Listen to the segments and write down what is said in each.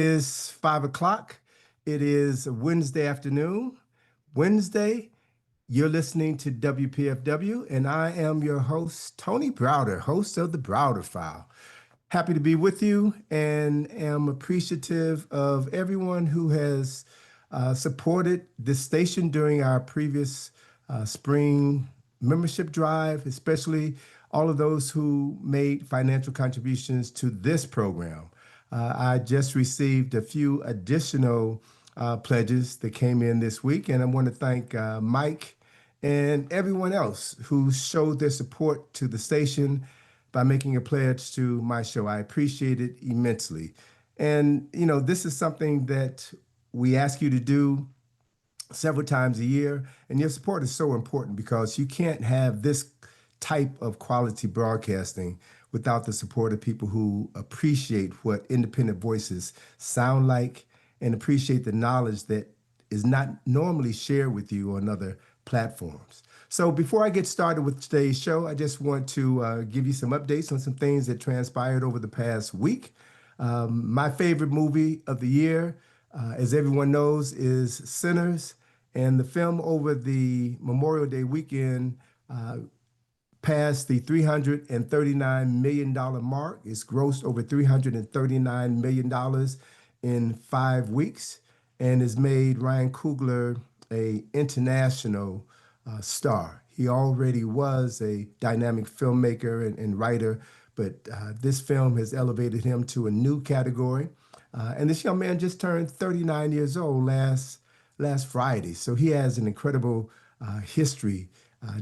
Is 5 o'clock. It is a Wednesday afternoon. Wednesday, you're listening to WPFW, and I am your host, Tony Browder, host of the Browder File. Happy to be with you and am appreciative of everyone who has supported this station during our previous spring membership drive, especially all of those who made financial contributions to this program. I just received a few additional pledges that came in this week, and I want to thank Mike and everyone else who showed their support to the station by making a pledge to my show. I appreciate it immensely. And, this is something that we ask you to do several times a year, and your support is so important because you can't have this type of quality broadcasting without the support of people who appreciate what independent voices sound like and appreciate the knowledge that is not normally shared with you on other platforms. So before I get started with today's show, I just want to give you some updates on some things that transpired over the past week. My favorite movie of the year, as everyone knows, is Sinners. And the film over the Memorial Day weekend passed the $339 million mark. It's grossed over $339 million in 5 weeks and has made Ryan Coogler a international star. He already was a dynamic filmmaker and writer, but this film has elevated him to a new category. And this young man just turned 39 years old last Friday. So he has an incredible history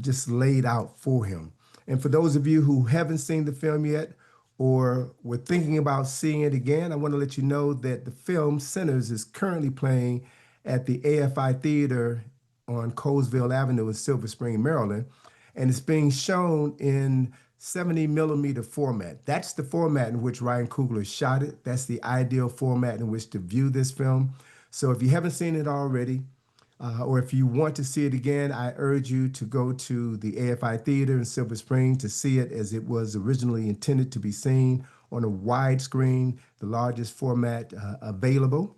just laid out for him. And for those of you who haven't seen the film yet or were thinking about seeing it again, I want to let you know that the film Sinners is currently playing at the AFI Theater on Colesville Avenue in Silver Spring, Maryland. And it's being shown in 70 millimeter format. That's the format in which Ryan Coogler shot it. That's the ideal format in which to view this film. So if you haven't seen it already, or if you want to see it again, I urge you to go to the AFI Theater in Silver Spring to see it as it was originally intended to be seen on a widescreen, the largest format available.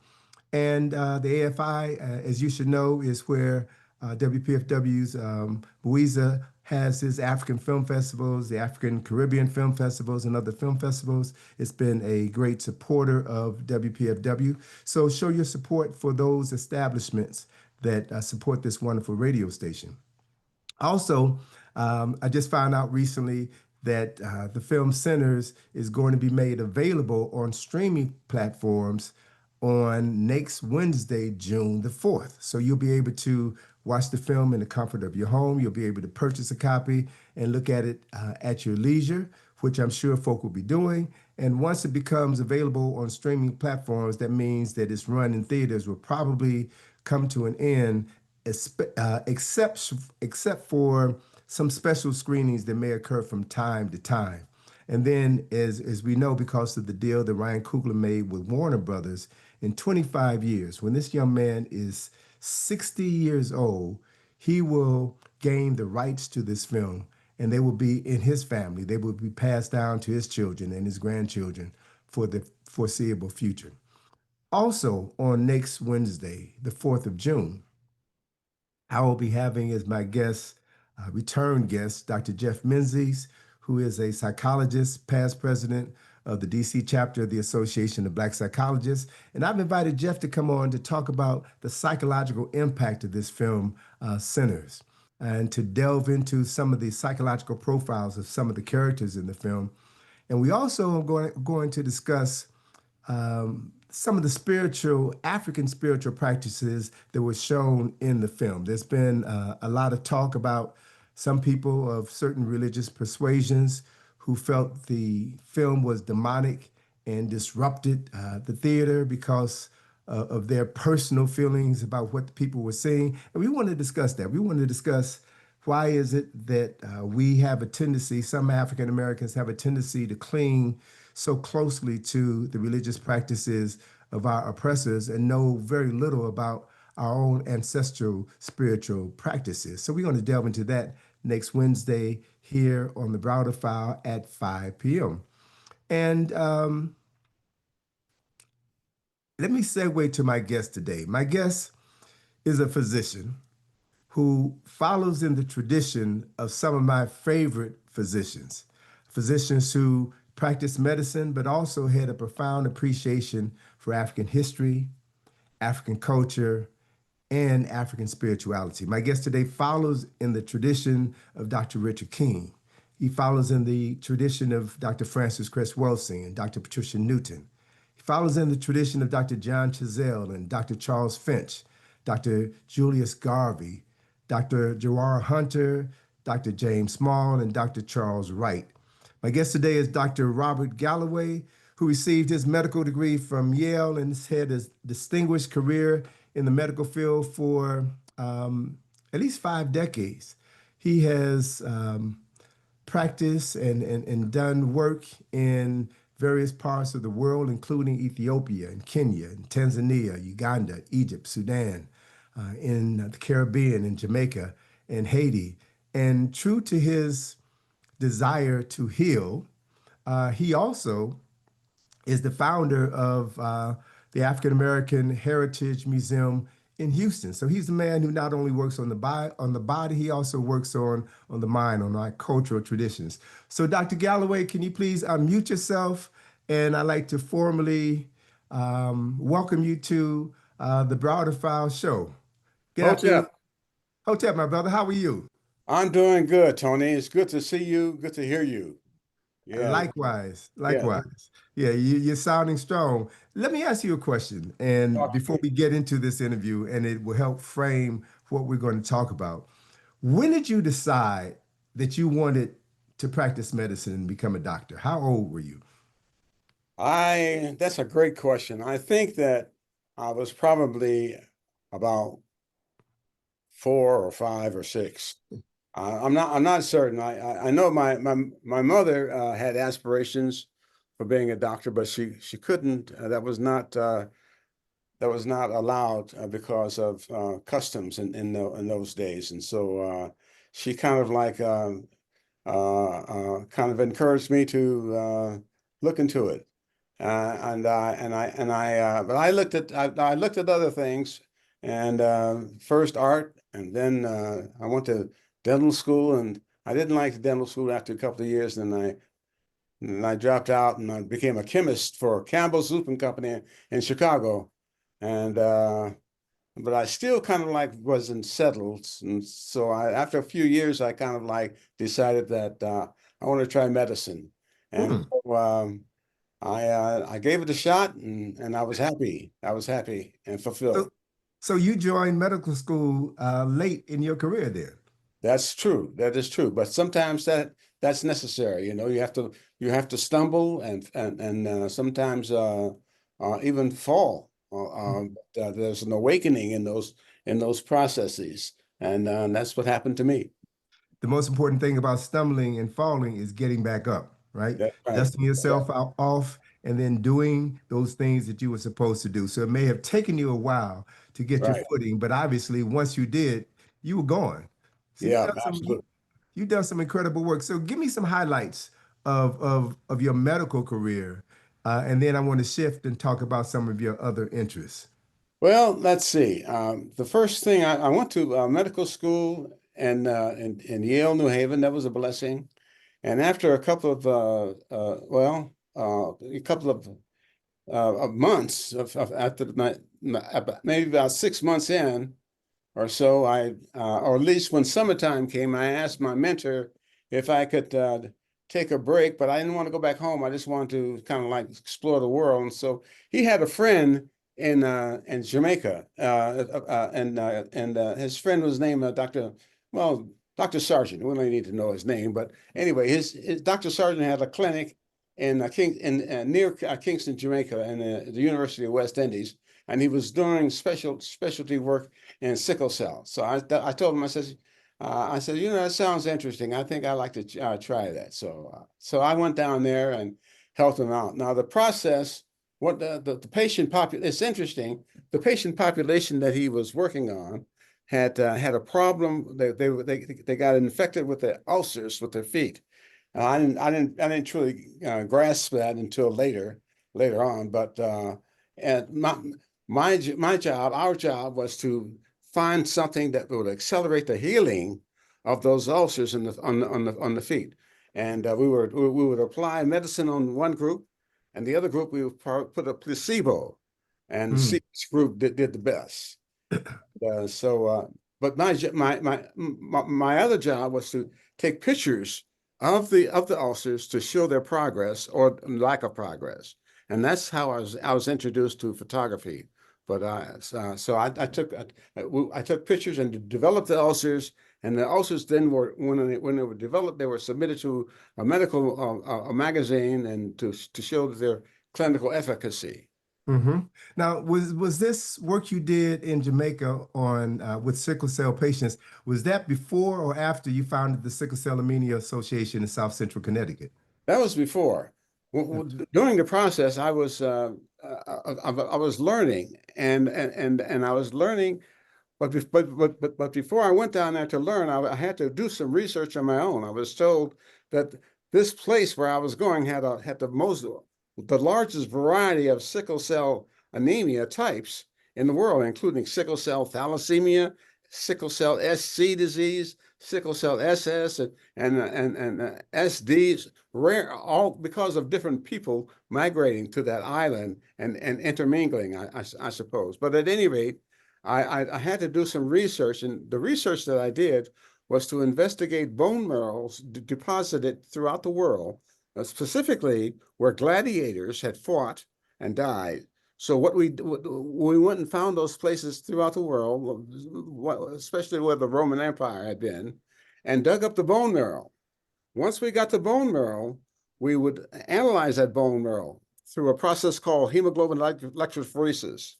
And the AFI, as you should know, is where WPFW's Louisa has his African film festivals, the African Caribbean film festivals, and other film festivals. It's been a great supporter of WPFW. So show your support for those establishments that support this wonderful radio station. Also, I just found out recently that the film Sinners is going to be made available on streaming platforms on next Wednesday, June the 4th. So you'll be able to watch the film in the comfort of your home. You'll be able to purchase a copy and look at it at your leisure, which I'm sure folk will be doing. And once it becomes available on streaming platforms, that means that its run in theaters will probably come to an end, except for some special screenings that may occur from time to time. And then, as we know, because of the deal that Ryan Coogler made with Warner Brothers in 25 years, when this young man is 60 years old, he will gain the rights to this film, and they will be in his family. They will be passed down to his children and his grandchildren for the foreseeable future. Also, on next Wednesday, the 4th of June, I will be having as my guest, return guest, Dr. Jeff Menzies, who is a psychologist, past president of the DC chapter of the Association of Black Psychologists. And I've invited Jeff to come on to talk about the psychological impact of this film, Sinners, and to delve into some of the psychological profiles of some of the characters in the film. And we also are going to discuss some of the African spiritual practices that were shown in the film. There's been a lot of talk about some people of certain religious persuasions who felt the film was demonic and disrupted the theater because of their personal feelings about what the people were seeing. And we want to discuss that. We want to discuss why is it that we have a tendency, some African Americans have a tendency to cling so closely to the religious practices of our oppressors and know very little about our own ancestral spiritual practices. So we're going to delve into that next Wednesday here on the Browder File at 5 p.m. And let me segue to my guest today. My guest is a physician who follows in the tradition of some of my favorite physicians who practice medicine, but also had a profound appreciation for African history, African culture, and African spirituality. My guest today follows in the tradition of Dr. Richard King. He follows in the tradition of Dr. Francis Cress Welsing and Dr. Patricia Newton. He follows in the tradition of Dr. John Chazelle and Dr. Charles Finch, Dr. Julius Garvey, Dr. Jawara Hunter, Dr. James Small, and Dr. Charles Wright. My guest today is Dr. Robert Galloway, who received his medical degree from Yale and has had a distinguished career in the medical field for at least 5 decades. He has practiced and done work in various parts of the world, including Ethiopia and Kenya and Tanzania, Uganda, Egypt, Sudan, in the Caribbean, in Jamaica, and Haiti. And true to his desire to heal, he also is the founder of the African American Heritage Museum in Houston. So he's the man who not only works on the body, he also works on the mind, on our cultural traditions. So Dr. Galloway, can you please unmute yourself? And I'd like to formally welcome you to the Browder File Show. Good afternoon. Hotep, Hotep, my brother, how are you? I'm doing good, Tony. It's good to see you. Good to hear you. Yeah, Likewise, yeah. likewise. Yeah, you're sounding strong. Let me ask you a question. And Talk to before me. we get into this interview, and it will help frame what we're going to talk about, when did you decide that you wanted to practice medicine and become a doctor? How old were you? That's a great question. I think that I was probably about 4 or 5 or 6. I'm not certain. I know my mother had aspirations for being a doctor, but she couldn't. That was not allowed because of customs in those days. And so she kind of like kind of encouraged me to look into it. But I looked at other things, and first art, and then I went to dental school, and I didn't like the dental school after a couple of years. And I dropped out, and I became a chemist for Campbell Soup and Company in Chicago. And but I still kind of like wasn't settled. And so after a few years, I kind of like decided that I want to try medicine. And Hmm. so I gave it a shot, and I was happy. I was happy and So, fulfilled. so you joined medical school late in your career then. That's true. That is true. But sometimes that's necessary. You have to stumble and sometimes even fall. But there's an awakening in those processes, and that's what happened to me. The most important thing about stumbling and falling is getting back up, right? That's right. Dusting yourself out off and then doing those things that you were supposed to do. So it may have taken you a while to get your Right. footing, but obviously once you did, you were going. So Yeah, absolutely. you've done some incredible work. So give me some highlights of your medical career, and then I want to shift and talk about some of your other interests. Well, let's see. The first thing I went to medical school in Yale, New Haven. That was a blessing. And after a couple of a couple of months after maybe about 6 months in or so, or at least when summertime came, I asked my mentor if I could take a break, but I didn't want to go back home. I just wanted to kind of like explore the world. And so he had a friend in Jamaica, and his friend was named Dr. Sargent. We don't need to know his name, but anyway, his Dr. Sargent had a clinic in near Kingston, Jamaica, in the University of West Indies, and he was doing specialty work in sickle cell. So I told him, I said, that sounds interesting. I think I'd like to try that. So I went down there and helped him out. Now the process, what the patient population, it's interesting. The patient population that he was working on had a problem. They got infected with the ulcers with their feet. I didn't truly grasp that until later on. But And my job, our job was to find something that would accelerate the healing of those ulcers on the feet. And we would apply medicine on one group, and the other group we would put a placebo, and the Mm. C group did the best. But my other job was to take pictures of the ulcers to show their progress or lack of progress, and that's how I was introduced to photography. But I took pictures and developed the ulcers, and the ulcers then were when they were developed, they were submitted to a medical a magazine and to show their clinical efficacy. Hmm. Now, was this work you did in Jamaica on with sickle cell patients, was that before or after you founded the Sickle Cell Anemia Association in South Central Connecticut? That was before. During the process, I was learning, and I was learning, but before I went down there to learn, I had to do some research on my own. I was told that this place where I was going had the largest variety of sickle cell anemia types in the world, including sickle cell thalassemia, sickle cell SC disease, sickle cell SS, and SDs, rare, all because of different people migrating to that island and intermingling, I suppose. But at any rate, I had to do some research, and the research that I did was to investigate bone marrows deposited throughout the world, specifically where gladiators had fought and died. So we went and found those places throughout the world, especially where the Roman Empire had been, and dug up the bone marrow. Once we got the bone marrow, we would analyze that bone marrow through a process called hemoglobin electrophoresis.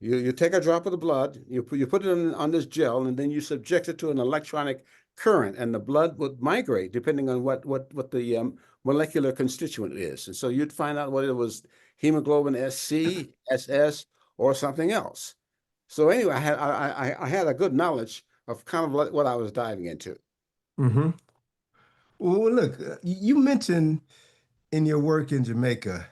You take a drop of the blood, you put it on this gel, and then you subject it to an electronic current, and the blood would migrate depending on what the molecular constituent is. And so you'd find out whether it was hemoglobin SC, SS, or something else. So anyway, I had a good knowledge of kind of what I was diving into. Hmm. Well, look, you mentioned in your work in Jamaica,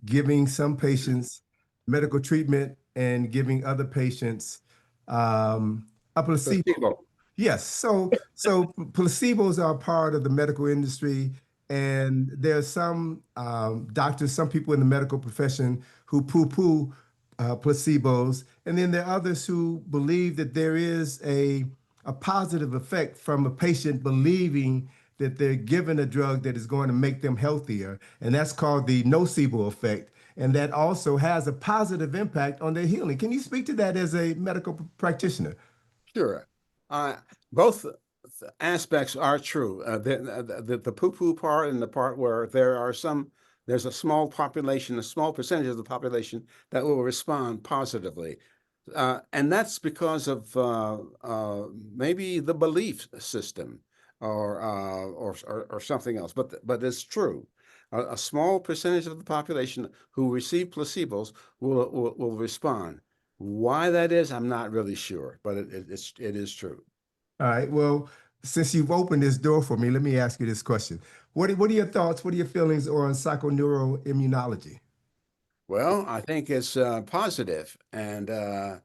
giving some patients medical treatment and giving other patients a placebo. Placebo. Yes, so placebos are part of the medical industry, and there are some doctors, some people in the medical profession who poo-poo placebos, and then there are others who believe that there is a positive effect from a patient believing that they're given a drug that is going to make them healthier, and that's called the nocebo effect, and that also has a positive impact on their healing. Can you speak to that as a medical practitioner? Sure. Both aspects are true. The poo-poo part and the part where there's a small population, a small percentage of the population that will respond positively. And that's because of maybe the belief system or something else. But it's true. A small percentage of the population who receive placebos will respond. Why that is, I'm not really sure, but it is true. All right. Well, since you've opened this door for me, let me ask you this question. What are your thoughts? What are your feelings on psychoneuroimmunology? Well, I think it's positive, and but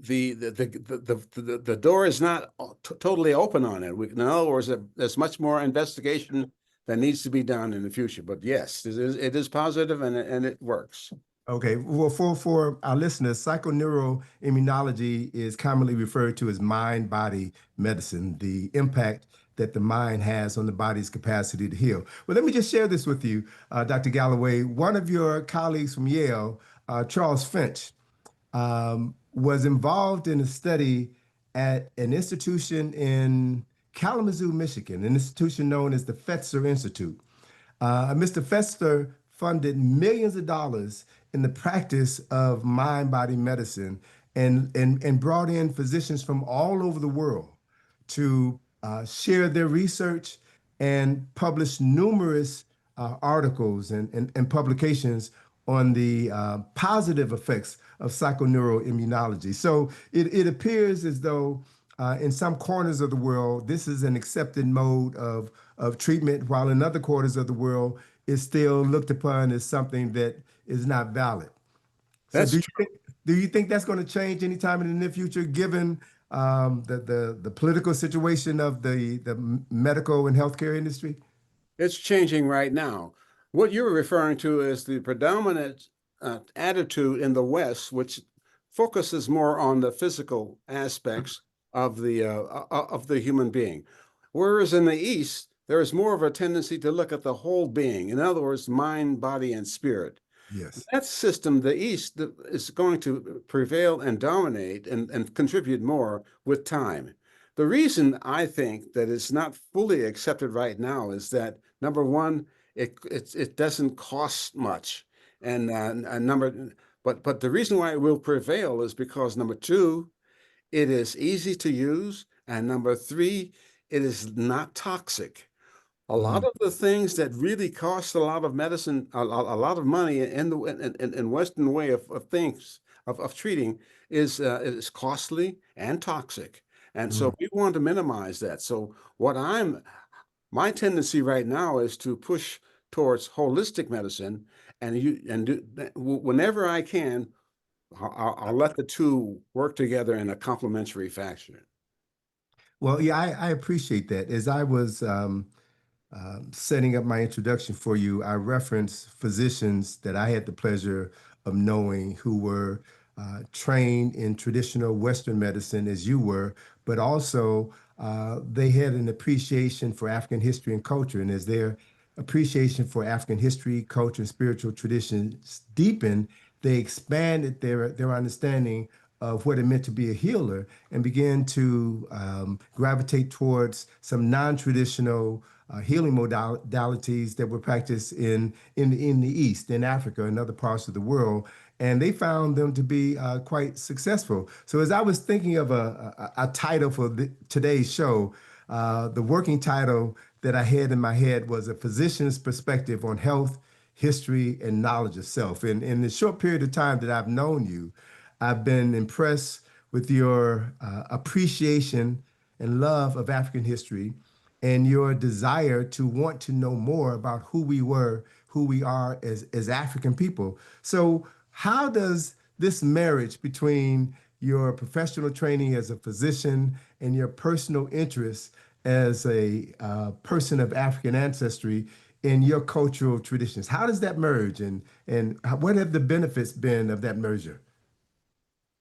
the door is not totally open on it. In other words, there's much more investigation that needs to be done in the future. But yes, it is positive, and it works. Okay. Well, for our listeners, psychoneuroimmunology is commonly referred to as mind-body medicine, the impact that the mind has on the body's capacity to heal. Well, let me just share this with you, Dr. Galloway. One of your colleagues from Yale, Charles Finch, was involved in a study at an institution in Kalamazoo, Michigan, an institution known as the Fetzer Institute. Mr. Fetzer funded millions of dollars in the practice of mind-body medicine and brought in physicians from all over the world to share their research and publish numerous articles and publications on the positive effects of psychoneuroimmunology. So it appears as though in some corners of the world, this is an accepted mode of treatment, while in other quarters of the world, it's still looked upon as something that is not valid. So That's do you think that's going to change anytime in the near future, given the political situation of the medical and healthcare industry? It's changing right now. What you're referring to is the predominant attitude in the West, which focuses more on the physical aspects of the human being, whereas in the East there is more of a tendency to look at the whole being. In other words, mind, body, and spirit. Yes. That system, the East, is going to prevail and dominate and contribute more with time. The reason I think that it's not fully accepted right now is that number one, it doesn't cost much, and but the reason why it will prevail is because number two, it is easy to use, and number three, it is not toxic. A lot Mm, of the things that really cost a lot of medicine, a lot of money in the in Western way of things of treating is costly and toxic, and so mm. we want to minimize that. So my tendency right now is to push towards holistic medicine, and whenever I can, I'll let the two work together in a complementary fashion. Well, yeah, I appreciate that. As I was setting up my introduction for you, I referenced physicians that I had the pleasure of knowing who were trained in traditional Western medicine as you were, but also they had an appreciation for African history and culture. And as their appreciation for African history, culture, and spiritual traditions deepened, they expanded their understanding of what it meant to be a healer and began to gravitate towards some non-traditional healing modalities that were practiced in the East, in Africa, and other parts of the world. And they found them to be quite successful. So as I was thinking of a title for today's show, the working title that I had in my head was A Physician's Perspective on Health, History, and Knowledge of Self. And in the short period of time that I've known you, I've been impressed with your appreciation and love of African history and your desire to want to know more about who we were, who we are as African people. So, how does this marriage between your professional training as a physician and your personal interest as a person of African ancestry in your cultural traditions, how does that merge, and what have the benefits been of that merger?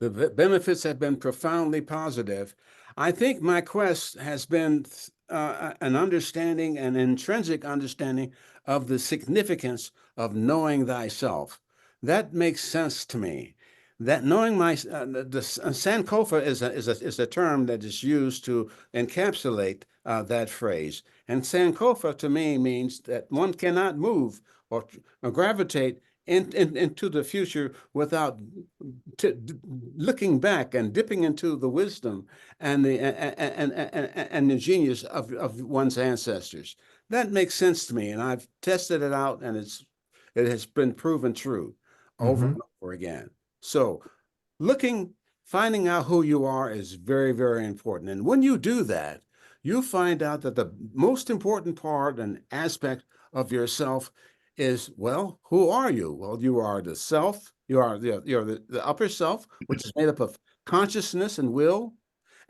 The benefits have been profoundly positive. I think my quest has been an understanding, an intrinsic understanding of the significance of knowing thyself. That makes sense to me. That knowing Sankofa is a term that is used to encapsulate that phrase. And Sankofa to me means that one cannot move or gravitate into the future without looking back and dipping into the wisdom and the genius of one's ancestors. That makes sense to me, and I've tested it out, and it has been proven true over Hmm. and over again. So, finding out who you are is very, very important. And when you do that, you find out that the most important part and aspect of yourself is, well, who are you? Well, you are the self. You're the upper self, which is made up of consciousness and will,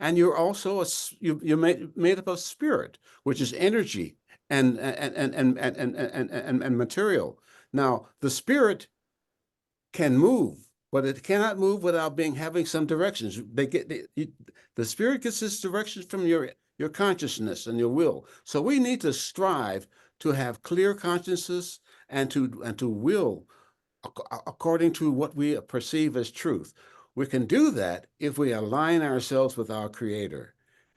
and you're also you're made up of spirit, which is energy and material. Now, the spirit can move, but it cannot move without having some directions. The spirit gets its directions from your consciousness and your will. So we need to strive to have clear consciences and to will according to what we perceive as truth. We can do that if we align ourselves with our Creator.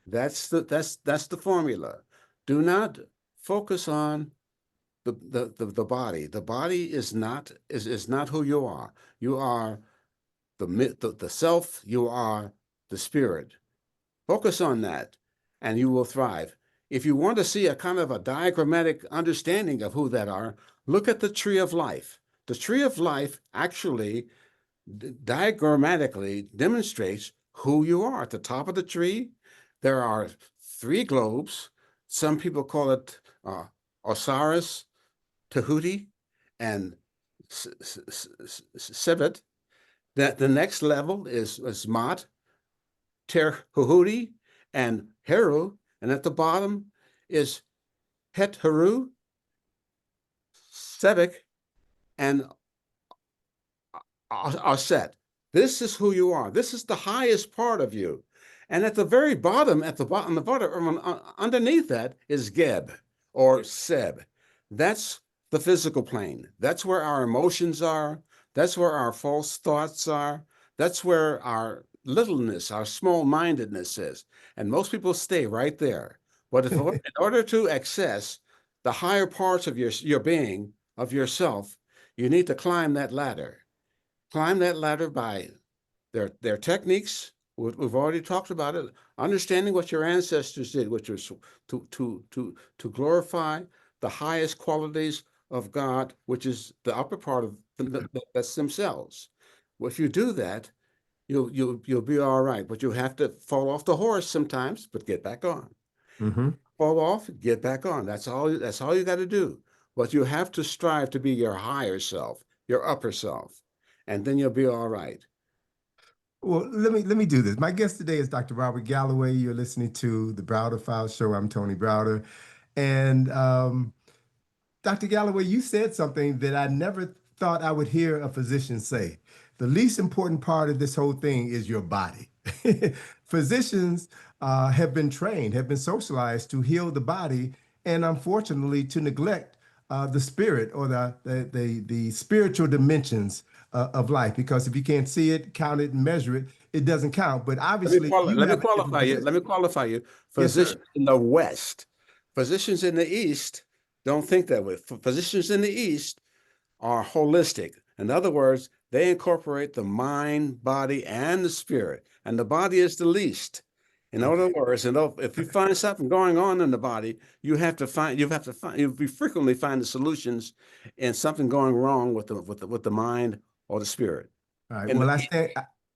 That's the formula. Do not focus on the body. The body is not who you are. You are the self. You are the spirit. Focus on that, and you will thrive. If you want to see a kind of a diagrammatic understanding of who that are, look at the tree of life. The tree of life actually diagrammatically demonstrates who you are. At the top of the tree, there are three globes. Some people call it Osiris, Tahuti, and Sibit. That the next level is Mot, Terhuti, and Heru, and at the bottom is Het Heru, Sebek, and Aset. This is who you are. This is the highest part of you. And at the very bottom, underneath that is Geb or Seb. That's the physical plane. That's where our emotions are. That's where our false thoughts are. That's where our littleness, our small-mindedness is. And most people stay right there. But in order to access the higher parts of your being, of yourself, you need to climb that ladder. Climb that ladder by their techniques. We've already talked about it. Understanding what your ancestors did, which was to glorify the highest qualities of God, which is the upper part of that's themselves. Well, if you do that, you'll be all right. But you have to fall off the horse sometimes, but get back on. Mm-hmm. Fall off, get back on. That's all you got to do. But you have to strive to be your higher self, your upper self, and then you'll be all right. Well, let me do this. My guest today is Dr. Robert Galloway. You're listening to the Browder Files Show. I'm Tony Browder, and Dr. Galloway, you said something that I never thought I would hear a physician say. The least important part of this whole thing is your body. Physicians have been trained, have been socialized to heal the body, and unfortunately to neglect the spirit or the spiritual dimensions of life. Because if you can't see it, count it, and measure it, it doesn't count. But obviously, you Let me have a different qualify you. Let me perspective. qualify you. Yes, sir. Physicians in the West, physicians in the East don't think that way. Physicians in the East are holistic. In other words, they incorporate the mind, body, and the spirit. And the body is the least. In other Okay. words, if you find something going on in the body, you frequently find the solutions in something going wrong with the mind or the spirit. All right. And Well,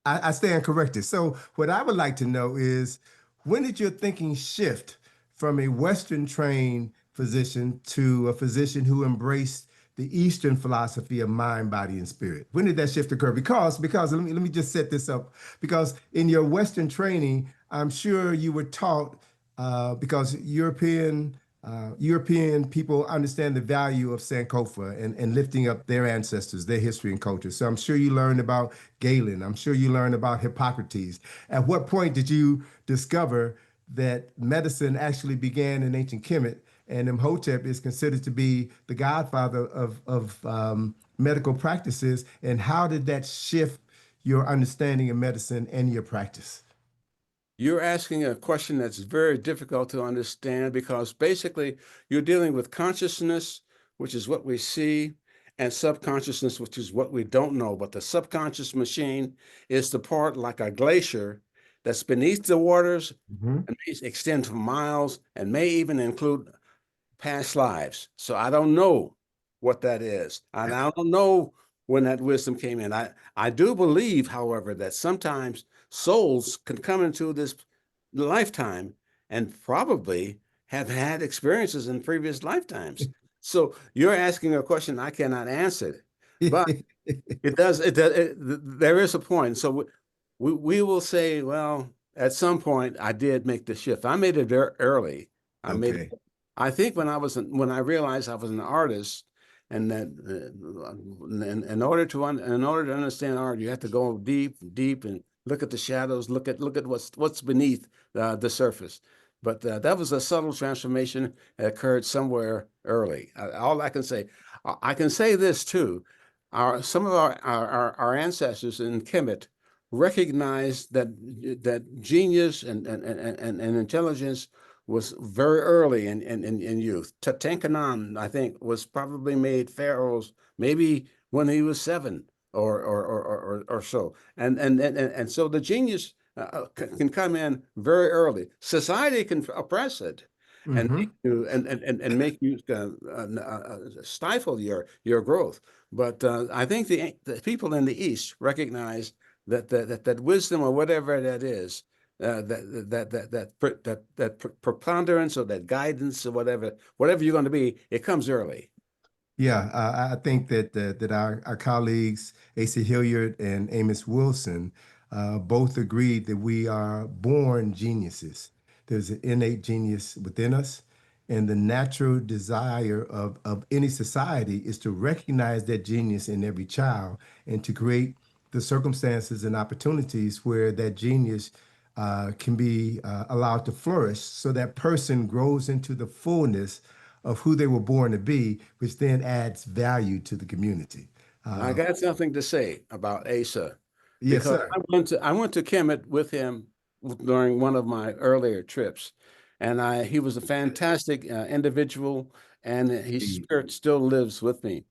I stand corrected. So what I would like to know is when did your thinking shift from a Western trained physician to a physician who embraced the Eastern philosophy of mind, body, and spirit? When did that shift occur? Because let me just set this up. Because in your Western training, I'm sure you were taught because European people understand the value of Sankofa and lifting up their ancestors, their history and culture. So I'm sure you learned about Galen. I'm sure you learned about Hippocrates. At what point did you discover that medicine actually began in ancient Kemet, and Imhotep is considered to be the godfather of medical practices? And how did that shift your understanding of medicine and your practice? You're asking a question that's very difficult to understand because basically you're dealing with consciousness, which is what we see, and subconsciousness, which is what we don't know. But the subconscious machine is the part like a glacier that's beneath the waters Mhm. and may extend for miles and may even include past lives. So I don't know what that is. And I don't know when that wisdom came in. I do believe, however, that sometimes souls can come into this lifetime and probably have had experiences in previous lifetimes. So you're asking a question I cannot answer, but there is a point. So we will say, well, at some point I did make the shift. I made it early. I made it. Okay. I think when I realized I was an artist, and that in order to understand art, you have to go deep, and look at the shadows, look at what's beneath the surface. But that was a subtle transformation that occurred somewhere early. All I can say, I can say this too. Some of our ancestors in Kemet recognized that genius and intelligence was very early in youth. Tutankhamun, I think, was probably made pharaohs maybe when he was 7 or so. And so the genius can come in very early. Society can oppress it and Hmm. make you make you stifle your growth. But I think the people in the East recognize that wisdom or whatever that is preponderance or that guidance or whatever you're going to be, it comes early. Yeah, I think that our colleagues Asa Hilliard and Amos Wilson both agreed that we are born geniuses. There's an innate genius within us, and the natural desire of any society is to recognize that genius in every child and to create the circumstances and opportunities where that genius can be allowed to flourish so that person grows into the fullness of who they were born to be, which then adds value to the community. I got something to say about Asa Yes, because sir. I went to Kemet with him during one of my earlier trips, and he was a fantastic individual, and his Indeed. spirit still lives with me.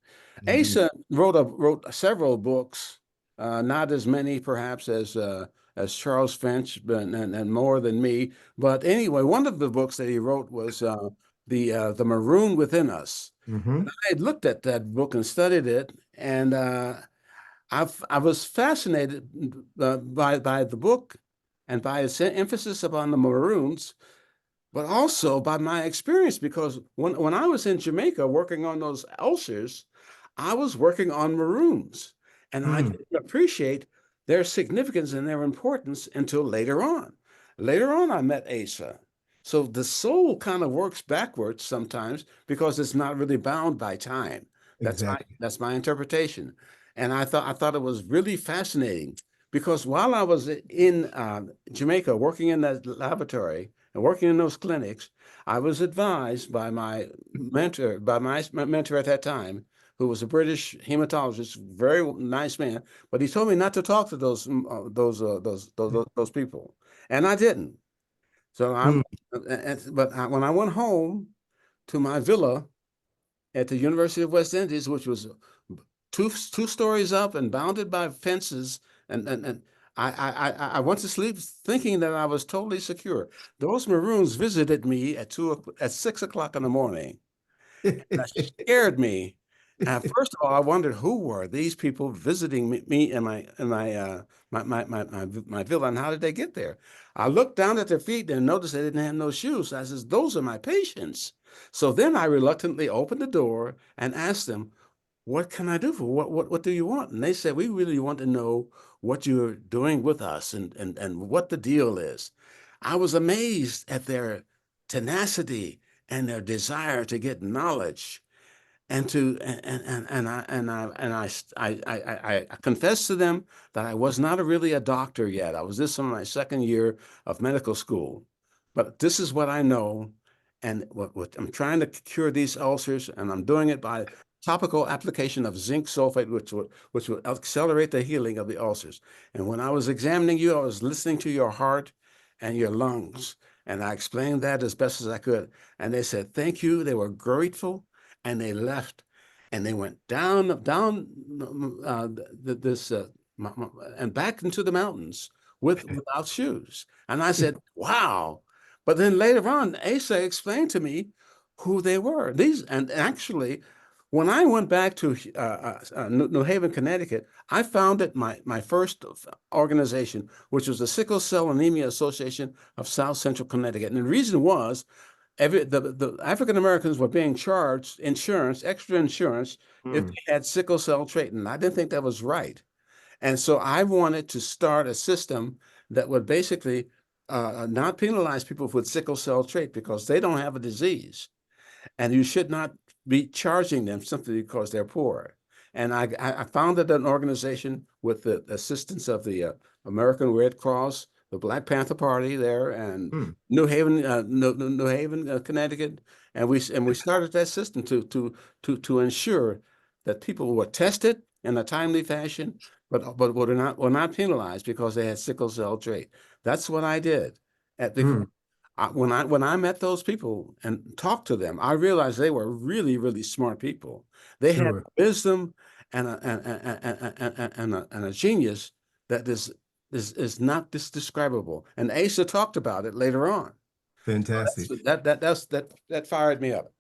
Indeed. Asa wrote several books, not as many perhaps as Charles Finch, but and more than me. But anyway, one of the books that he wrote was the Maroon Within Us. Mm-hmm. I had looked at that book and studied it, and I was fascinated by the book and by its emphasis upon the Maroons, but also by my experience because when I was in Jamaica working on those ulcers, I was working on Maroons, and I Mm. didn't appreciate their significance and their importance until later on. Later on, I met Asa. So the soul kind of works backwards sometimes because it's not really bound by time. Exactly. That's my interpretation. And I thought it was really fascinating because while I was in Jamaica working in that laboratory and working in those clinics, I was advised by my mentor at that time, who was a British hematologist, very nice man, but he told me not to talk to those people, and I didn't. So Mm. when I went home to my villa at the University of West Indies, which was two stories up and bounded by fences, and I went to sleep thinking that I was totally secure. Those Maroons visited me at 6 o'clock in the morning. That scared me. First of all, I wondered who were these people visiting me in my villa, and how did they get there? I looked down at their feet and noticed they didn't have no shoes. I says, "Those are my patients." So then I reluctantly opened the door and asked them, "What can I do for what do you want?" And they said, "We really want to know what you're doing with us and what the deal is." I was amazed at their tenacity and their desire to get knowledge and to I confessed to them that I was not really a doctor yet. I was just in my second year of medical school, but this is what I know, and what I'm trying to cure these ulcers, and I'm doing it by topical application of zinc sulfate, which will accelerate the healing of the ulcers. And when I was examining you, I was listening to your heart and your lungs, and I explained that as best as I could. And they said, "Thank you." They were grateful, and they left, and they went down this and back into the mountains without shoes. And I said, "Wow!" But then later on, Asa explained to me who they were. These and actually, when I went back to New Haven, Connecticut, I founded my first organization, which was the Sickle Cell Anemia Association of South Central Connecticut. And the reason was the African Americans were being charged extra insurance, if Mm. they had sickle cell trait, and I didn't think that was right. And so I wanted to start a system that would basically not penalize people with sickle cell trait because they don't have a disease, and you should not be charging them simply because they're poor. And I founded an organization with the assistance of the American Red Cross, the Black Panther Party there, and Mm. New Haven, Connecticut, and we started that system to ensure that people were tested in a timely fashion, but were not penalized because they had sickle cell trait. That's what I did. Because Mm. when I met those people and talked to them, I realized they were really, really smart people. They had Sure. wisdom and a genius that is not describable. And Asa talked about it later on. So Fantastic. that fired me up.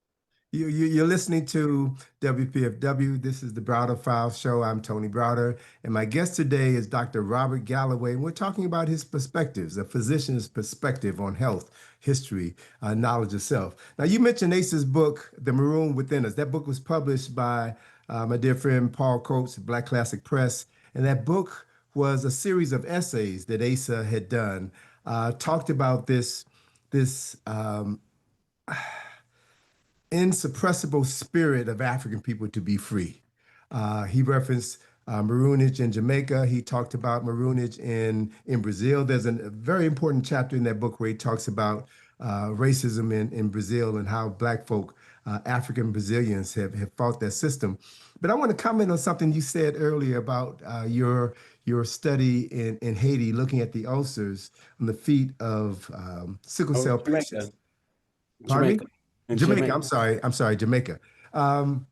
You're listening to WPFW. This is the Browder Files Show. I'm Tony Browder, and my guest today is Dr. Robert Galloway. And we're talking about his perspectives, a physician's perspective on health, history, knowledge of self. Now, you mentioned Ace's book, The Maroon Within Us. That book was published by my dear friend Paul Coates, Black Classic Press, and that book was a series of essays that Asa had done, talked about this insuppressible spirit of African people to be free. He referenced Maroonage in Jamaica. He talked about Maroonage in Brazil. There's a very important chapter in that book where he talks about racism in Brazil and how Black folk, African Brazilians, have fought that system. But I want to comment on something you said earlier about your study in Haiti, looking at the ulcers on the feet of sickle Oh, cell Jamaica, patients. Pardon me? Jamaica, and Jamaica. I'm Jamaica. sorry. I'm sorry, Jamaica. Um,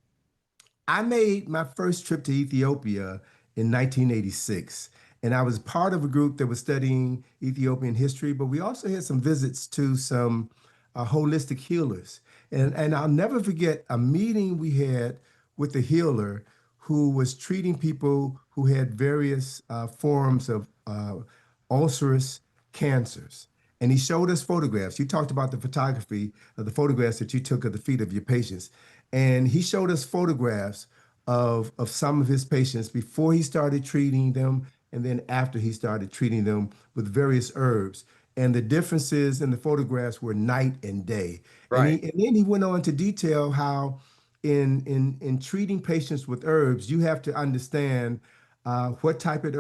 I made my first trip to Ethiopia in 1986, and I was part of a group that was studying Ethiopian history, but we also had some visits to some holistic healers. And I'll never forget a meeting we had with a healer who was treating people who had various forms of ulcerous cancers. And he showed us photographs. You talked about the photography of the photographs that you took of the feet of your patients. And he showed us photographs of some of his patients before he started treating them and then after he started treating them with various herbs. And the differences in the photographs were night and day. Right, And then he went on to detail how in treating patients with herbs, you have to understand what type of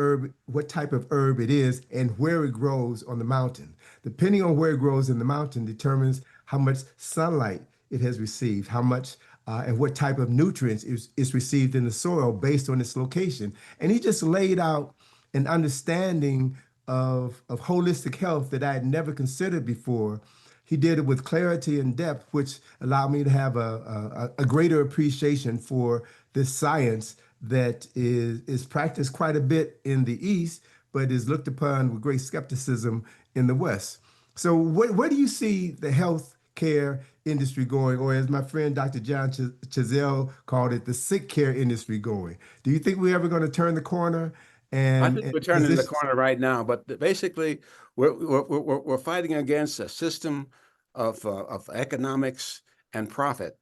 herb it is, and where it grows on the mountain. Depending on where it grows in the mountain determines how much sunlight it has received, how much and what type of nutrients is received in the soil based on its location. And he just laid out an understanding of holistic health that I had never considered before. He did it with clarity and depth, which allowed me to have a greater appreciation for this science that is practiced quite a bit in the East, but is looked upon with great skepticism in the West. So, where do you see the health care industry going, or as my friend Dr. John Chazelle called it, the sick care industry going? Do you think we're ever going to turn the corner I think and we're turning the physicians? corner right now, but basically, we're fighting against a system of economics and profit,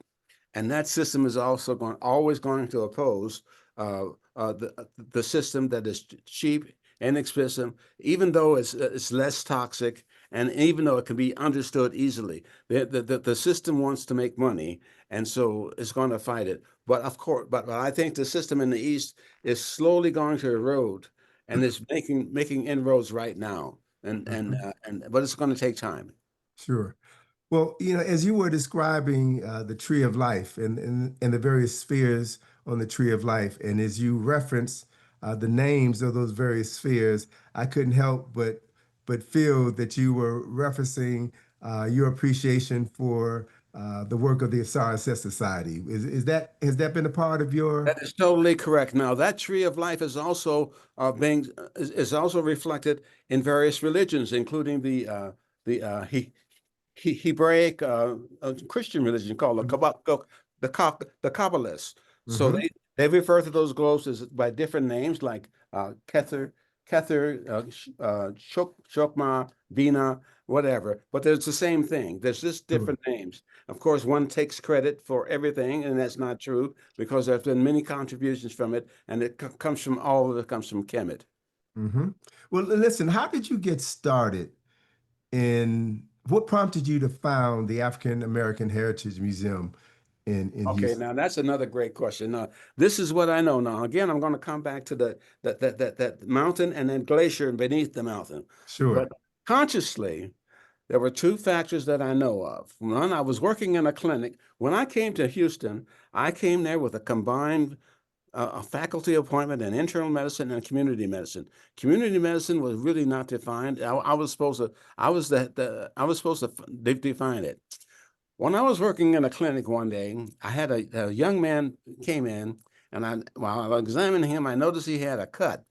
and that system is also always going to oppose the system that is cheap, inexpensive, even though it's less toxic, and even though it can be understood easily. The system wants to make money, and so it's going to fight it. But of course, but I think the system in the East is slowly going to erode, and it's making inroads right now, Mhm. and but it's going to take time. Sure. Well, as you were describing the tree of life and the various spheres on the tree of life, and as you reference the names of those various spheres, I couldn't help but feel that you were referencing your appreciation for the work of the SRSS Society. Is that has that been a part of your? That is totally correct. Now, that tree of life is also is also reflected in various religions, including the Hebraic Christian religion called the Kabbalists. So Mm-hmm. they refer to those globes as by different names like Kether, Chokmah, Bina, whatever. But there's the same thing. There's just Sure. different names. Of course, one takes credit for everything, and that's not true because there's been many contributions from it, and it comes from all of it comes from Kemet. Mm-hmm. Well, listen, how did you get started in what prompted you to found the African American Heritage Museum in Okay, Houston? now that's another great question. Now, this is what I know. Now, again, I'm going to come back to that mountain and then glacier beneath the mountain. Sure. But consciously, there were two factors that I know of. One, I was working in a clinic. When I came to Houston, I came there with a combined a faculty appointment in internal medicine and community medicine. Community medicine was really not defined. I was supposed to, I was I was supposed to define it. When I was working in a clinic one day, I had a young man came in, and while I was examining him, I noticed he had a cut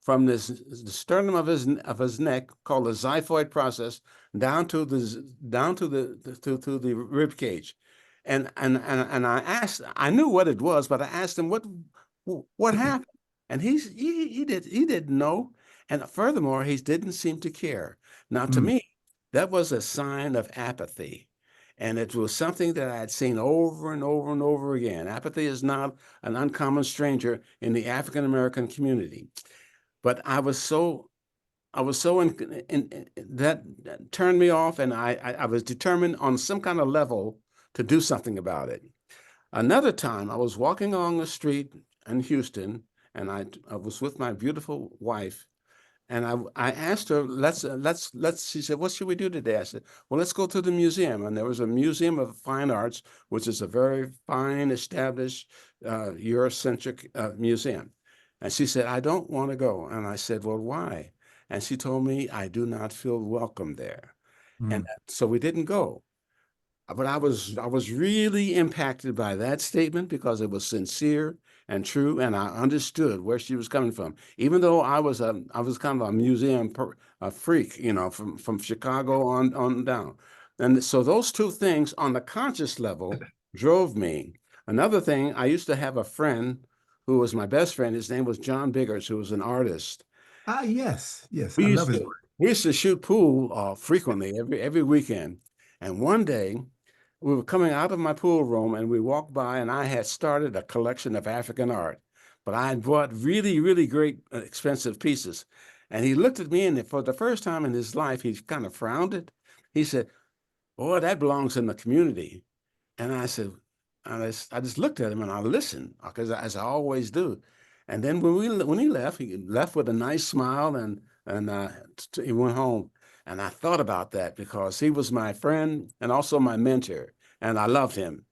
from the sternum of his neck called the xiphoid process down to the rib cage, And I asked, I knew what it was, but I asked him what happened, and he didn't know, and furthermore, he didn't seem to care. Now, to Mm, me, that was a sign of apathy. And it was something that I had seen over and over and over again. Apathy is not an uncommon stranger in the African American community. But I was so that turned me off, and I was determined on some kind of level to do something about it. Another time, I was walking along the street in Houston, and I was with my beautiful wife, and I asked her, let's. She said, "What should we do today?" I said, "Well, let's go to the museum." And there was a museum of fine arts, which is a very fine, established, Eurocentric museum. And she said, "I don't want to go." And I said, "Well, why?" And she told me, "I do not feel welcome there." And mm, so we didn't go. But I was really impacted by that statement because it was sincere and true, and I understood where she was coming from. Even though I was kind of a a freak, from Chicago on down. And so those two things on the conscious level drove me. Another thing, I used to have a friend who was my best friend. His name was John Biggers, who was an artist. ah, yes, yes. We I love used his to work. we used to shoot pool frequently every weekend. And one day we were coming out of my pool room and we walked by and I had started a collection of African art, but I had bought really, really great expensive pieces. And he looked at me and for the first time in his life, he kind of frowned it. He said, "Boy, that belongs in the community." And I said, I just looked at him and I listened because as I always do. And then when he left with a nice smile and he went home. And I thought about that because he was my friend and also my mentor, and I loved him.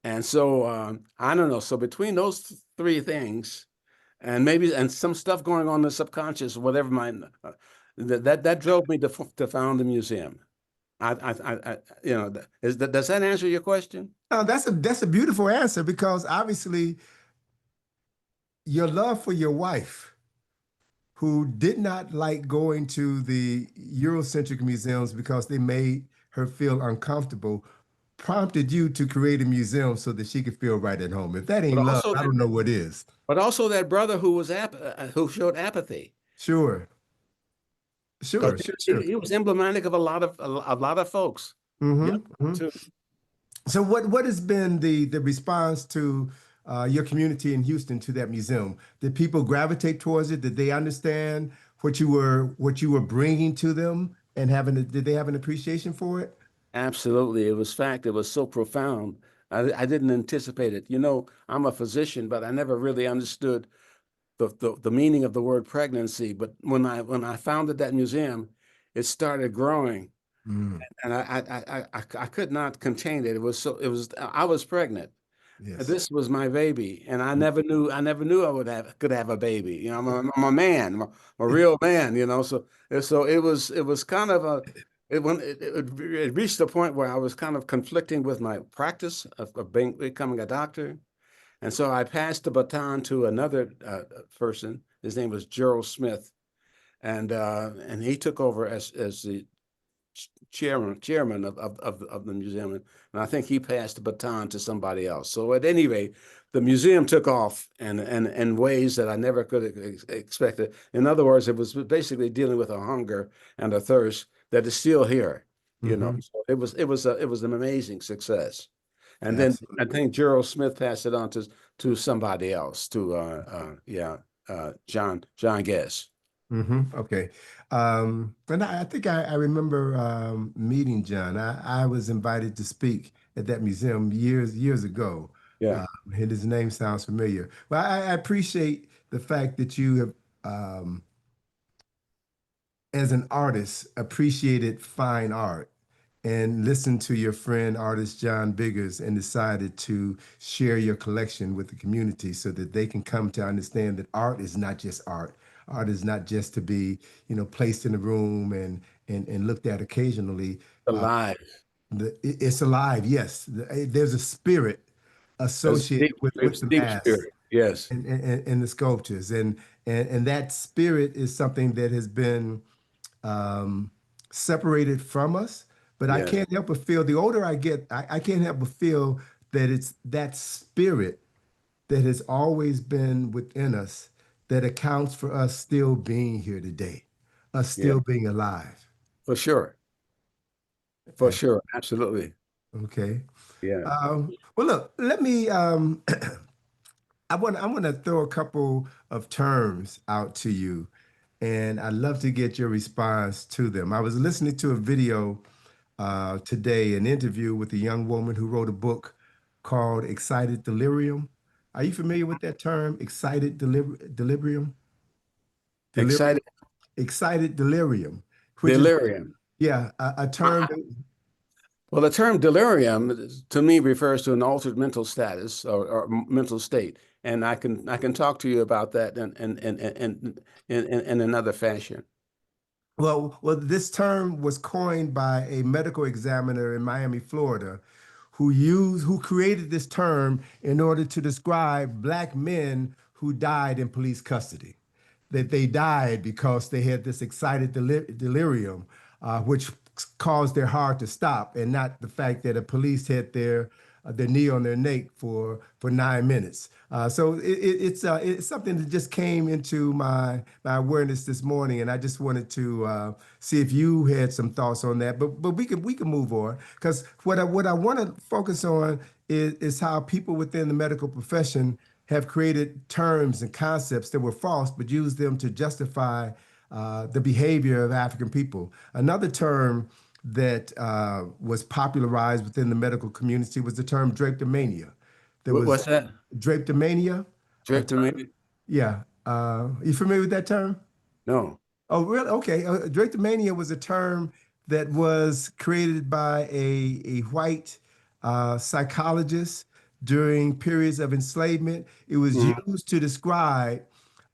And so I don't know. So between those three things, and maybe some stuff going on in the subconscious, whatever that drove me to found the museum. Does that answer your question? That's a beautiful answer because obviously your love for your wife, who did not like going to the Eurocentric museums because they made her feel uncomfortable, prompted you to create a museum so that she could feel right at home. If that But ain't love, also I that, don't know what is. but also that brother who was who showed apathy, Sure, because sure, he, sure, sure. he he was emblematic of a lot of folks. Young Hmm, hmm. too. So what has been the response to your community in Houston to that museum? Did people gravitate towards it? Did they understand what you were bringing to them and did they have an appreciation for it? Absolutely, it was so profound. I didn't anticipate it. I'm a physician, but I never really understood the meaning of the word pregnancy. But when I founded that museum, it started growing, Mm, and I could not contain it. I was pregnant. yes. This was my baby, and I never knew could have a baby. I'm a man, I'm a real man. So it was kind of it reached a point where I was kind of conflicting with my practice of becoming a doctor, and so I passed the baton to another person. His name was Gerald Smith, and he took over as the chairman of the museum, and I think he passed the baton to somebody else. So at any rate, the museum took off in ways that I never could have expected. In other words, it was basically dealing with a hunger and a thirst that is still here. Hmm. So it was an amazing success. And then I Absolutely. think Gerald Smith passed it on to somebody else, to John Guess. Okay. And I think I remember meeting John. I was invited to speak at that museum years ago. Yeah. And his name sounds familiar. Well, I appreciate the fact that you have, as an artist, appreciated fine art and listened to your friend artist John Biggers and decided to share your collection with the community so that they can come to understand that art is not just art. Art is not just to be, placed in a room and looked at occasionally. Uh, Alive. it's alive, yes. There's a spirit associated with It's the deep mass spirit. Yes. and the sculptures, and that spirit is something that has been um, separated from us. But I Yes. can't help but feel the older I get, I can't help but feel that it's that spirit that has always been within us that accounts for us still being here today, us Yeah, still being alive. for sure. For And- sure. Absolutely. okay. Yeah. Well, look, let me. I want to throw a couple of terms out to you, and I'd love to get your response to them. I was listening to a video today, an interview with a young woman who wrote a book called "Excited Delirium." Are you familiar with that term, delirium? Delirium, Excited excited delirium, which is, delirium. yeah, a term. Well, the term delirium to me refers to an altered mental status or mental state, and I can talk to you about that in another fashion. Well, this term was coined by a medical examiner in Miami, Florida, who created this term in order to describe black men who died in police custody. That they died because they had this excited delirium, which caused their heart to stop, and not the fact that a police had their knee on their neck for 9 minutes. It's something that just came into my awareness this morning, and I just wanted to see if you had some thoughts on that. But we can move on, because what I want to focus on is how people within the medical profession have created terms and concepts that were false, but used them to justify the behavior of African people. Another term that was popularized within the medical community was the term drapetomania. There was What's that? drapetomania, a Drip to me? term, yeah. You familiar with that term? No. Oh, really? Okay. Drapetomania was a term that was created by a white psychologist during periods of enslavement. It was Mhm. used to describe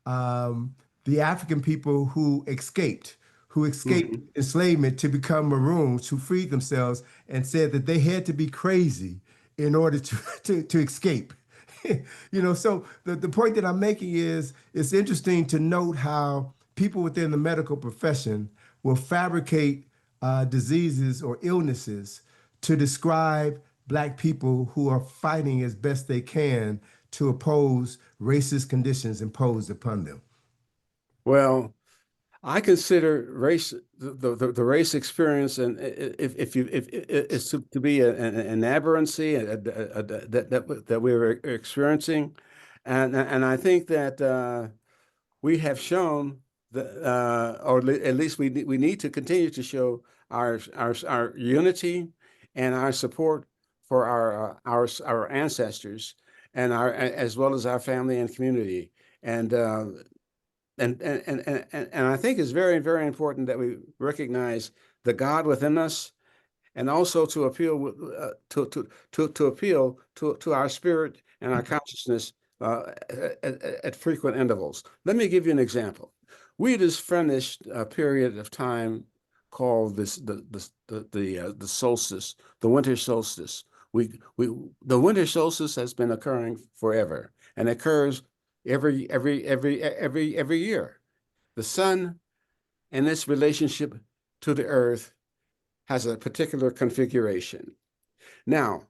um, the African people who escaped Mhm. enslavement to become Maroons, who freed themselves and said that they had to be crazy in order to to escape. So the point that I'm making is it's interesting to note how people within the medical profession will fabricate diseases or illnesses to describe Black people who are fighting as best they can to oppose racist conditions imposed upon them. Well, I consider race the race experience, and if you if it's to be an aberrancy that we're experiencing, and I think that we have shown that, or at least we need to continue to show our unity and our support for our ancestors and our as well as our family and community. And and I think it's very, very important that we recognize the God within us, and also to appeal to appeal to our spirit and our consciousness at frequent intervals. Let me give you an example. We just finished a period of time called the solstice, the winter solstice. We the winter solstice has been occurring forever and occurs every year. The sun and its relationship to the earth has a particular configuration. Now,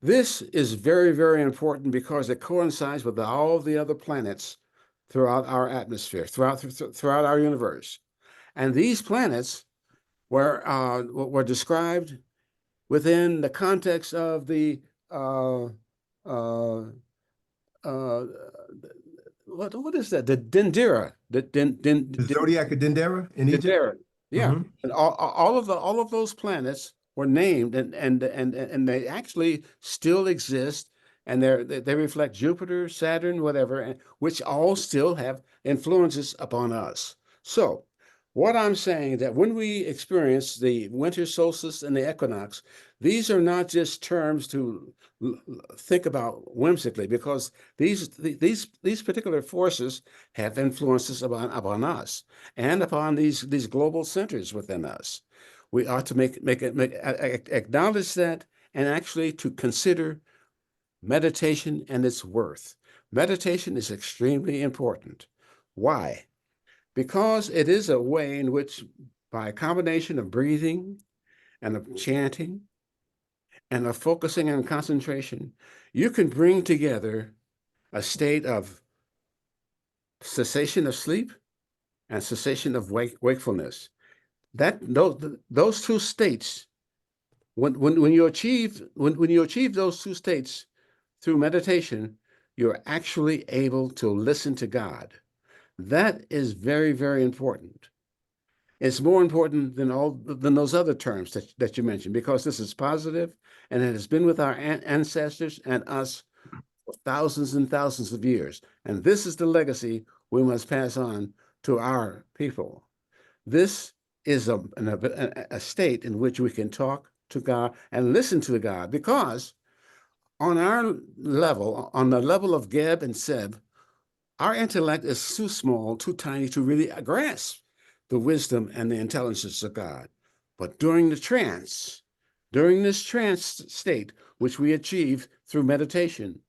this is very, very important because it coincides with all the other planets throughout our atmosphere, throughout our universe. And these planets were described within the context of the uh, uh, uh, what is that? The Dendera, The zodiac of Dendera in Egypt. Dendera. Yeah, Hmm. and all of those planets were named, and they actually still exist, and they reflect Jupiter, Saturn, whatever, which all still have influences upon us. So, what I'm saying is that when we experience the winter solstice and the equinox, these are not just terms to think about whimsically, because these particular forces have influences upon us and upon these global centers within us. We ought to acknowledge that, and actually to consider meditation and its worth. Meditation is extremely important. Why? Because it is a way in which, by a combination of breathing and of chanting and of focusing and concentration, you can bring together a state of cessation of sleep and cessation of wakefulness. Those two states, when you achieve when you achieve those two states through meditation, you're actually able to listen to God. That is very, very important. It's more important than those other terms that you mentioned, because this is positive and it has been with our ancestors and us for thousands and thousands of years. And this is the legacy we must pass on to our people. This is a state in which we can talk to God and listen to God, because on our level, on the level of Geb and Seb, our intellect is too small, too tiny to really grasp the wisdom and the intelligence of God. But during this trance state, which we achieve through meditation,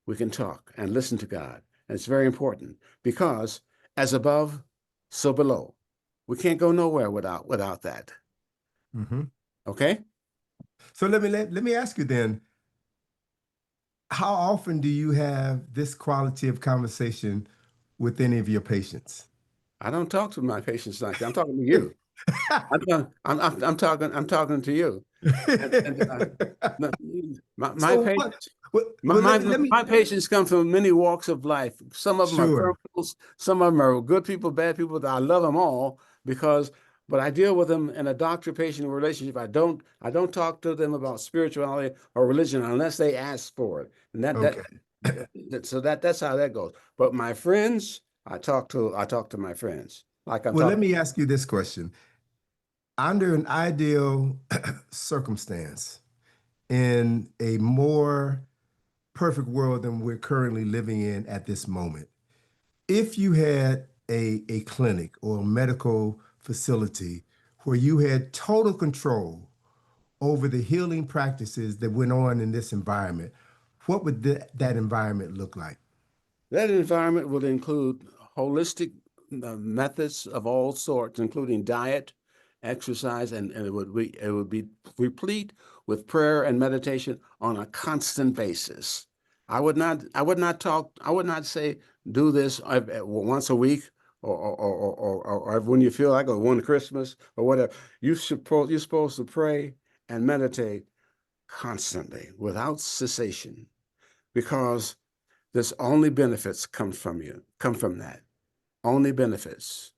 we can talk and listen to God. And it's very important, because as above, so below. We can't go nowhere without that. Mm-hmm. Okay? So let me ask you then, how often do you have this quality of conversation with any of your patients? I don't talk to my patients like that. I'm talking to you. I'm talking to you. And my So what? patients, Well, let me. my patients come from many walks of life. Some of them are Sure. criminals, some of them are good people, bad people. I love them all, because, but I deal with them in a doctor-patient relationship. I don't talk to them about spirituality or religion unless they ask for it. And Okay. so that's how that goes. But my friends, I talk to my friends like I'm Well, let talking. me ask you this question. Under an ideal circumstance, in a more perfect world than we're currently living in at this moment, if you had a clinic or a medical facility where you had total control over the healing practices that went on in this environment, what would that environment look like? That environment would include holistic methods of all sorts, including diet, exercise, and it would be replete with prayer and meditation on a constant basis. I would not say do this once a week, or when you feel like, or one Christmas or whatever. You're supposed to pray and meditate constantly without cessation, because there's only benefits come from that. Only benefits.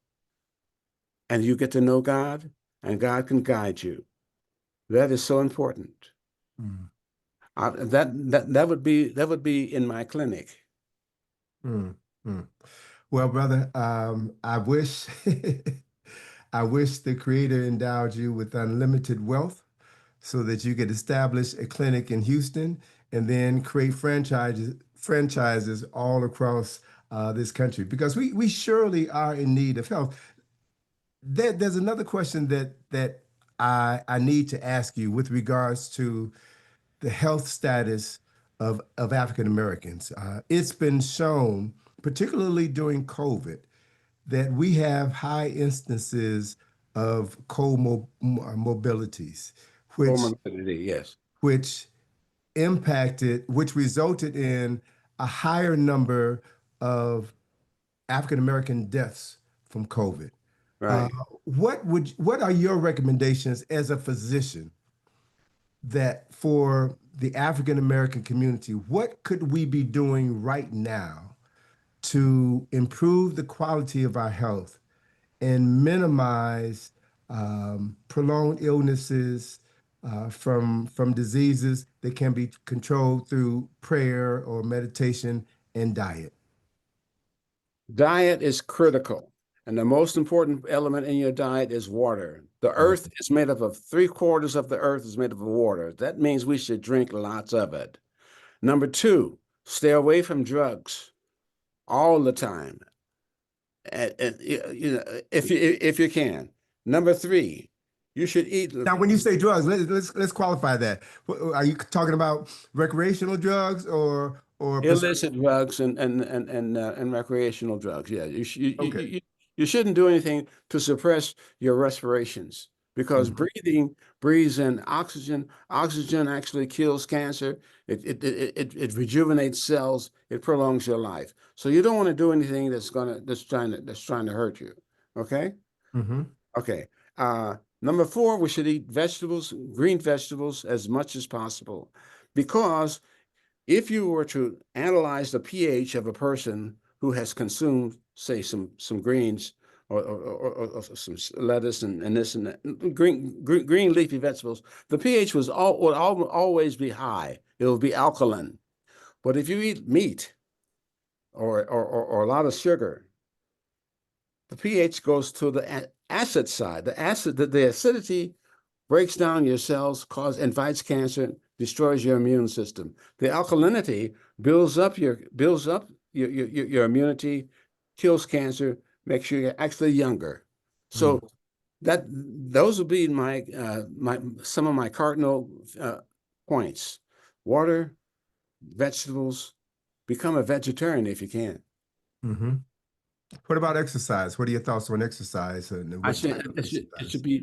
And you get to know God, and God can guide you. That is so important. Mm, That would be in my clinic. mm, mm. Well, brother, I wish I wish the Creator endowed you with unlimited wealth so that you could establish a clinic in Houston and then create franchises all across this country, because we surely are in need of help. There's another question that I need to ask you with regards to the health status of African Americans. It's been shown, particularly during COVID, that we have high instances of comorbidities, which Comorbidity, yes. which which resulted in a higher number of African American deaths from COVID. Uh, Right. what are your recommendations as a physician that for the African American community, what could we be doing right now to improve the quality of our health and minimize prolonged illnesses from diseases that can be controlled through prayer or meditation and diet? Diet is critical. And the most important element in your diet is water. The earth Mhm. is made up of 3/4 of the earth is made up of water. That means we should drink lots of it. Number two, stay away from drugs all the time. You know, if you can. Number three, you should eat Now, when you say drugs, let's qualify that. Are you talking about recreational drugs or illicit prescription? drugs and recreational drugs. Yeah, Okay. you shouldn't do anything to suppress your respirations, because breathing breathes in oxygen. Oxygen actually kills cancer. It rejuvenates cells. It prolongs your life. So you don't want to do anything that's trying to hurt you. Okay? Mm-hmm. Okay. Number four, we should eat vegetables, green vegetables, as much as possible, because if you were to analyze the pH of a person who has consumed, say, some greens or some lettuce and this and that, green leafy vegetables, the pH would always be high. It will be alkaline. But if you eat meat or a lot of sugar, the pH goes to the acid side. The acidity breaks down your cells, invites cancer, destroys your immune system. The alkalinity builds up your immunity, kills cancer, makes you actually younger. So those would be some of my cardinal points. Water, vegetables, become a vegetarian if you can. Mm-hmm. What about exercise? What are your thoughts on exercise and I what should type of exercise?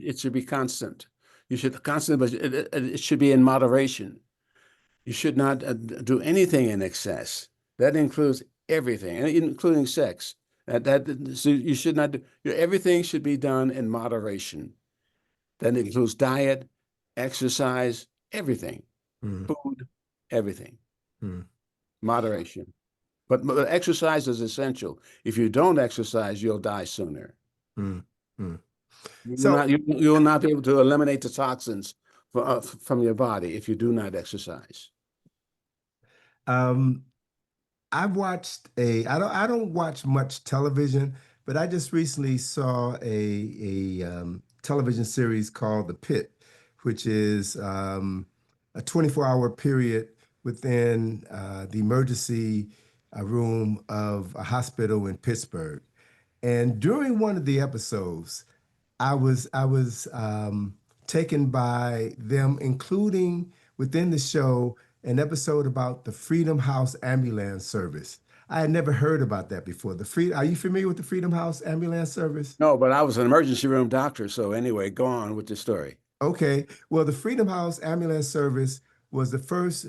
it should be constant. You should constantly, but it should be in moderation. You should not do anything in excess. That includes everything, including sex. So you should not do, everything should be done in moderation. That includes diet, exercise, everything, Mm, food, everything, mm, moderation. But exercise is essential. If you don't exercise, you'll die sooner. mm, mm. So, You will not be able to eliminate the toxins from your body if you do not exercise. um, I don't watch much television, but I just recently saw a television series called The Pit, which is a 24-hour period within the emergency room of a hospital in Pittsburgh. And during one of the episodes, I was taken by them including within the show an episode about the Freedom House ambulance service. I had never heard about that before. Are you familiar with the Freedom House ambulance service? No, but I was an emergency room doctor. So anyway, go on with the story. Okay. Well, the Freedom House Ambulance Service was the first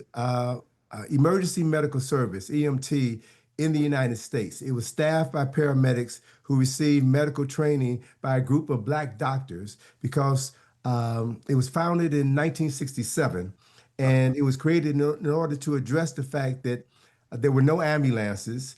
emergency medical service, EMT, in the United States. It was staffed by paramedics who received medical training by a group of Black doctors because it was founded in 1967 and it was created in order to address the fact that there were no ambulances.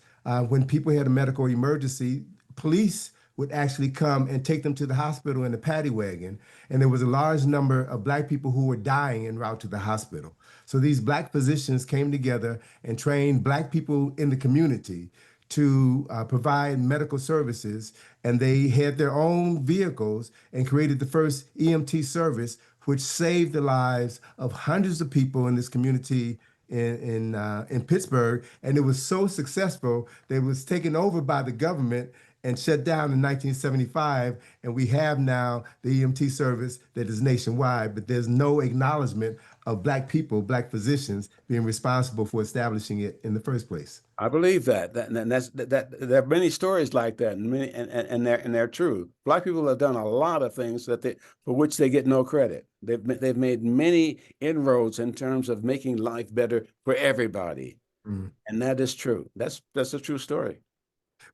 When people had a medical emergency, police would actually come and take them to the hospital in a paddy wagon. And there was a large number of Black people who were dying en route to the hospital. So these Black physicians came together and trained Black people in the community to provide medical services. And they had their own vehicles and created the first EMT service, which saved the lives of hundreds of people in this community in Pittsburgh, and it was so successful that it was taken over by the government and shut down in 1975. And we have now the EMT service that is nationwide, but there's no acknowledgement of Black people, Black physicians being responsible for establishing it in the first place. I believe that there are many stories like that, and they're true. Black people have done a lot of things for which they get no credit. They've made many inroads in terms of making life better for everybody, Mm. and that is true. That's a true story.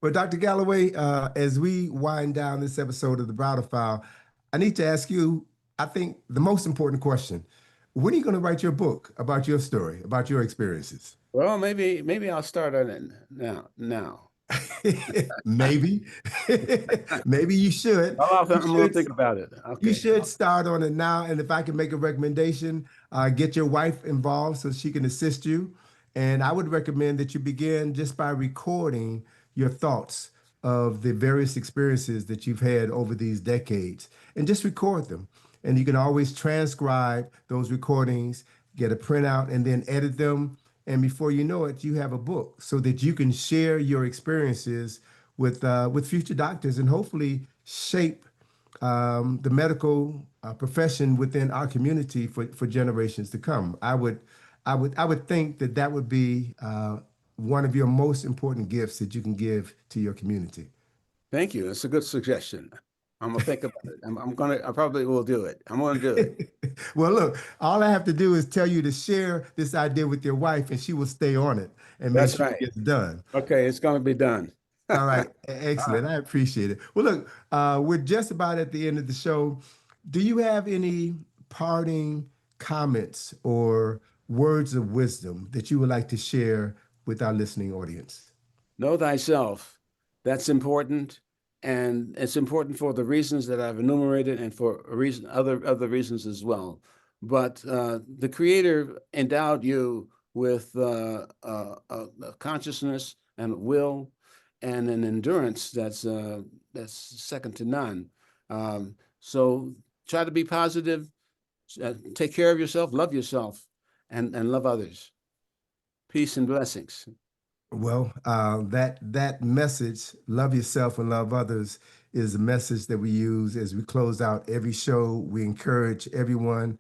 Well, Dr. Galloway, as we wind down this episode of the Browder File, I need to ask you, I think, the most important question. When are you going to write your book about your story, about your experiences? Well, maybe I'll start on it now. Now, Maybe. Maybe you should. You I'm going to should think about it. you Okay. should start on it now. And if I can make a recommendation, get your wife involved so she can assist you. And I would recommend that you begin just by recording your thoughts of the various experiences that you've had over these decades and just record them. And you can always transcribe those recordings, get a printout, and then edit them. And before you know it, you have a book so that you can share your experiences with future doctors and hopefully shape the medical profession within our community for generations to come. I would think that that would be one of your most important gifts that you can give to your community. Thank you. That's a good suggestion. I'm gonna think about it. I probably will do it. I'm gonna do it. Well, look, all I have to do is tell you to share this idea with your wife, and she will stay on it and make That's sure it right. gets done. Okay, it's gonna be done. All right, All right. excellent. I appreciate it. Well, look, we're just about at the end of the show. Do you have any parting comments or words of wisdom that you would like to share with our listening audience? Know thyself. That's important, and it's important for the reasons that I've enumerated, and for a reason other reasons as well. But the Creator endowed you with a consciousness and will, and an endurance that's second to none. So try to be positive, take care of yourself, love yourself, and love others. Peace and blessings. Well, that message, love yourself and love others, is a message that we use as we close out every show. We encourage everyone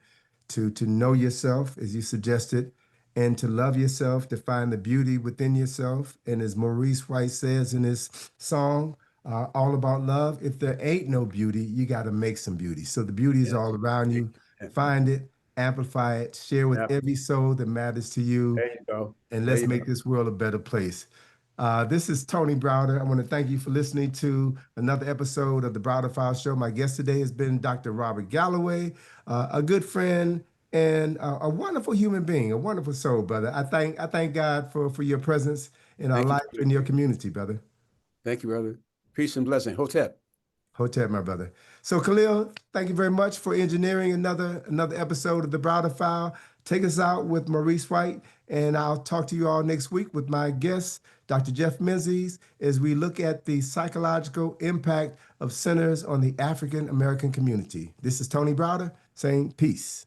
to know yourself, as you suggested, and to love yourself, to find the beauty within yourself. And as Maurice White says in his song, All About Love, if there ain't no beauty, you got to make some beauty. So the beauty is all Yes. around you. Yeah. Find it, amplify it, share with Yeah. every soul that matters to you, There you go. and There let's you go. make this world a better place. This is Tony Browder. I want to thank you for listening to another episode of the Browder File Show. My guest today has been Dr. Robert Galloway, a good friend and a wonderful human being, a wonderful soul, brother. I thank God for your presence in our Thank you, life brother. in your community, brother. Thank you, brother. Peace and blessing. Hotep. Hotep, my brother. So Khalil, thank you very much for engineering another episode of the Browder File. Take us out with Maurice White, and I'll talk to you all next week with my guest, Dr. Jeff Menzies, as we look at the psychological impact of centers on the African American community. This is Tony Browder saying peace.